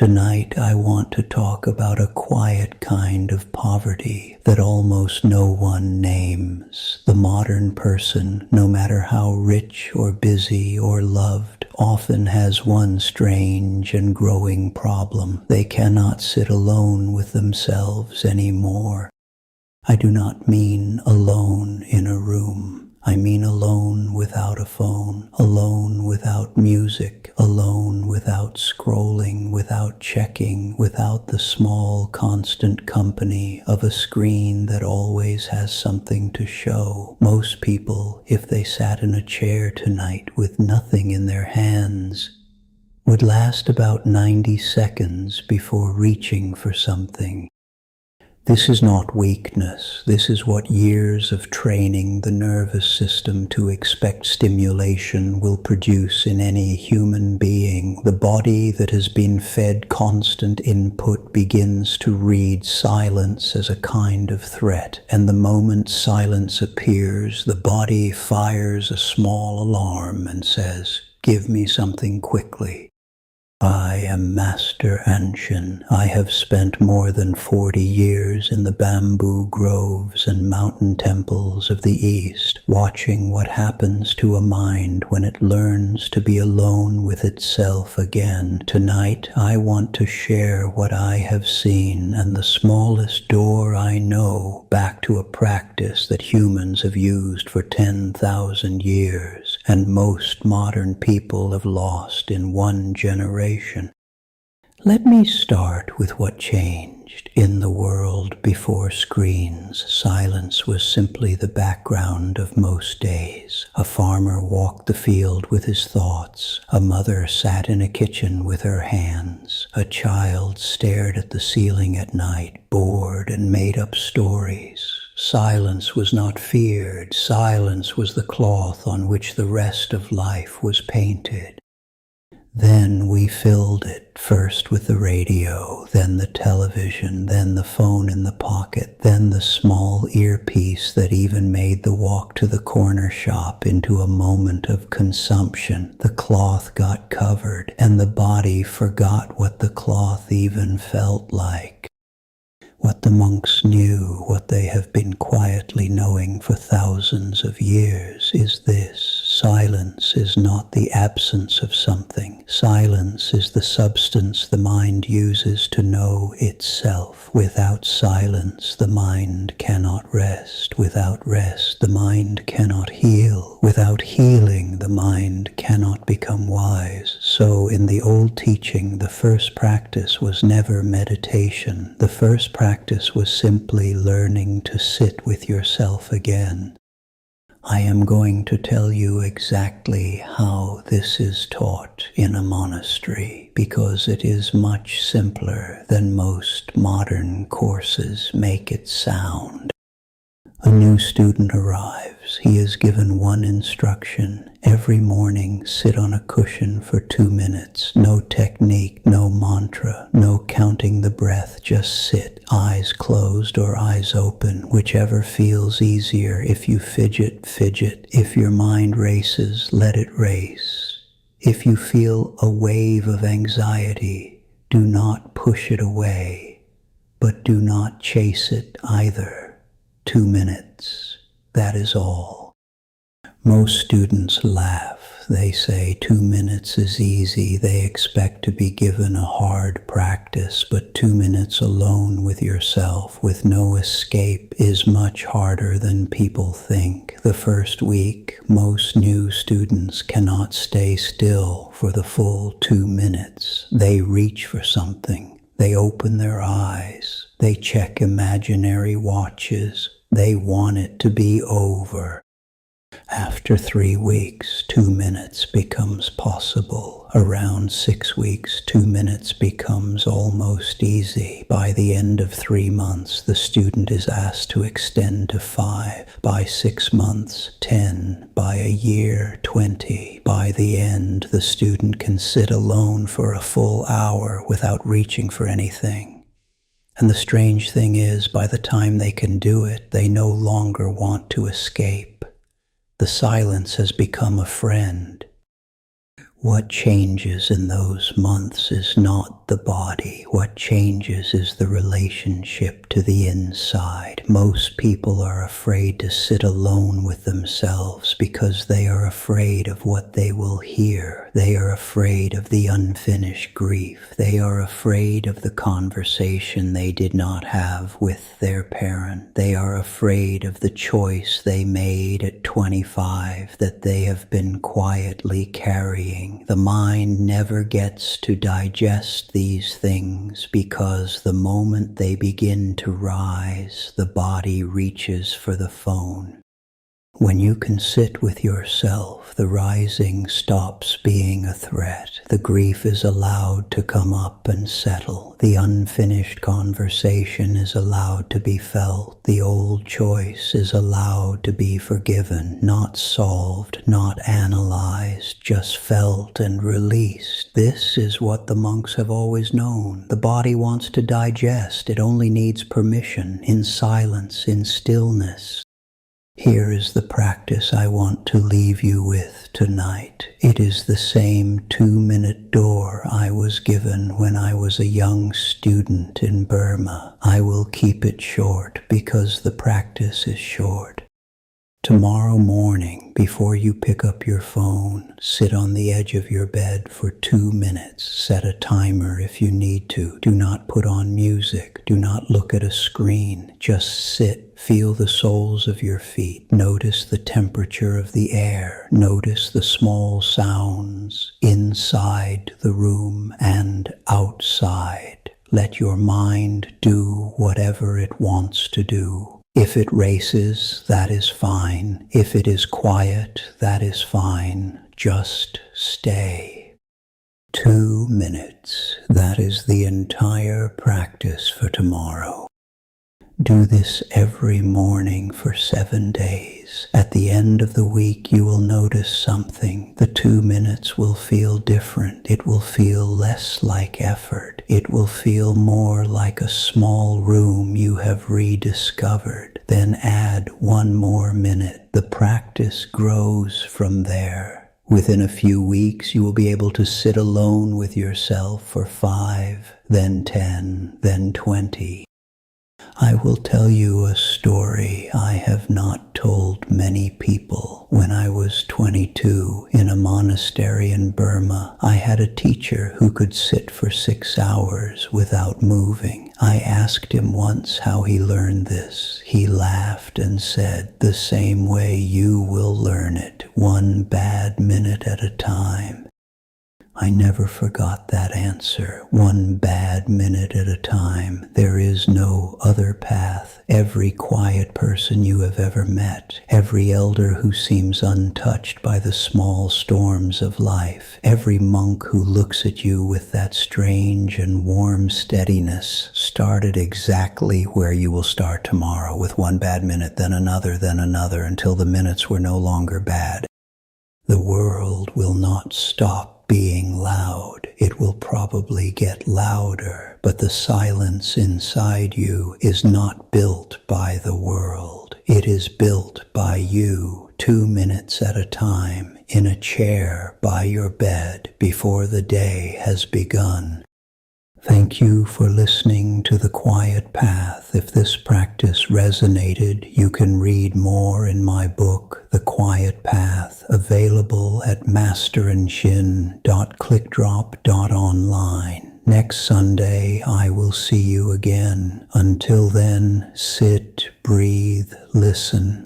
Tonight I want to talk about a quiet kind of poverty that almost no one names. The modern person, no matter how rich or busy or loved, often has one strange and growing problem. They cannot sit alone with themselves anymore. I do not mean alone in a room. I mean alone without a phone, alone without music, alone without scrolling, without checking, without the small, constant company of a screen that always has something to show. Most people, if they sat in a chair tonight with nothing in their hands, would last about 90 seconds before reaching for something. This is not weakness. This is what years of training the nervous system to expect stimulation will produce in any human being. The body that has been fed constant input begins to read silence as a kind of threat, and the moment silence appears, the body fires a small alarm and says, "Give me something quickly." I am Master Anshin. I have spent more than 40 years in the bamboo groves and mountain temples of the East, watching what happens to a mind when it learns to be alone with itself again. Tonight, I want to share what I have seen and the smallest door I know back to a practice that humans have used for 10,000 years, and most modern people have lost in one generation. Let me start with what changed. In the world before screens, silence was simply the background of most days. A farmer walked the field with his thoughts. A mother sat in a kitchen with her hands. A child stared at the ceiling at night, bored, and made up stories. Silence was not feared. Silence was the cloth on which the rest of life was painted. Then we filled it, first with the radio, then the television, then the phone in the pocket, then the small earpiece that even made the walk to the corner shop into a moment of consumption. The cloth got covered, and the body forgot what the cloth even felt like. What the monks knew, what they have been quietly knowing for thousands of years, is this: silence is not the absence of something. Silence is the substance the mind uses to know itself. Without silence, the mind cannot rest. Without rest, the mind cannot heal. Without healing, the mind cannot become wise. So in the old teaching, the first practice was never meditation. The first practice was simply learning to sit with yourself again. I am going to tell you exactly how this is taught in a monastery, because it is much simpler than most modern courses make it sound. A new student arrives. He is given one instruction. Every morning, sit on a cushion for 2 minutes. No technique, no mantra, no counting the breath. Just sit, eyes closed or eyes open, whichever feels easier. If you fidget, fidget. If your mind races, let it race. If you feel a wave of anxiety, do not push it away, but do not chase it either. 2 minutes, that is all. Most students laugh. They say 2 minutes is easy. They expect to be given a hard practice, but 2 minutes alone with yourself, with no escape, is much harder than people think. The first week, most new students cannot stay still for the full 2 minutes. They reach for something. They open their eyes. They check imaginary watches. They want it to be over. After 3 weeks, 2 minutes becomes possible. Around 6 weeks, 2 minutes becomes almost easy. By the end of 3 months, the student is asked to extend to 5. By 6 months, 10. By a year, 20. By the end, the student can sit alone for a full hour without reaching for anything. And the strange thing is, by the time they can do it, they no longer want to escape. The silence has become a friend. What changes in those months is not the body. What changes is the relationship to the inside. Most people are afraid to sit alone with themselves because they are afraid of what they will hear. They are afraid of the unfinished grief. They are afraid of the conversation they did not have with their parent. They are afraid of the choice they made at 25 that they have been quietly carrying. The mind never gets to digest these things because the moment they begin to rise, the body reaches for the phone. When you can sit with yourself, the rising stops being a threat. The grief is allowed to come up and settle. The unfinished conversation is allowed to be felt. The old choice is allowed to be forgiven, not solved, not analyzed, just felt and released. This is what the monks have always known. The body wants to digest. It only needs permission, in silence, in stillness. Here is the practice I want to leave you with tonight. It is the same 2-minute door I was given when I was a young student in Burma. I will keep it short because the practice is short. Tomorrow morning, before you pick up your phone, sit on the edge of your bed for 2 minutes. Set a timer if you need to. Do not put on music. Do not look at a screen. Just sit. Feel the soles of your feet. Notice the temperature of the air. Notice the small sounds inside the room and outside. Let your mind do whatever it wants to do. If it races, that is fine. If it is quiet, that is fine. Just stay. 2 minutes. That is the entire practice for tomorrow. Do this every morning for 7 days. At the end of the week, you will notice something. The 2 minutes will feel different. It will feel less like effort. It will feel more like a small room you have rediscovered. Then add 1 more minute. The practice grows from there. Within a few weeks, you will be able to sit alone with yourself for 5, then 10, then 20. I will tell you a story I have not told many people. When I was 22 in a monastery in Burma, I had a teacher who could sit for 6 hours without moving. I asked him once how he learned this. He laughed and said, "The same way you will learn it, 1 bad minute at a time." I never forgot that answer. 1 bad minute at a time. There is no other path. Every quiet person you have ever met, every elder who seems untouched by the small storms of life, every monk who looks at you with that strange and warm steadiness, started exactly where you will start tomorrow, with 1 bad minute, then another, until the minutes were no longer bad. The world will not stop being loud. It will probably get louder, but the silence inside you is not built by the world. It is built by you, 2 minutes at a time, in a chair by your bed before the day has begun. Thank you for listening to The Quiet Path. If this practice resonated, you can read more in my book, The Quiet Path, available at masteranshin.clickdrop.online. Next Sunday, I will see you again. Until then, sit, breathe, listen.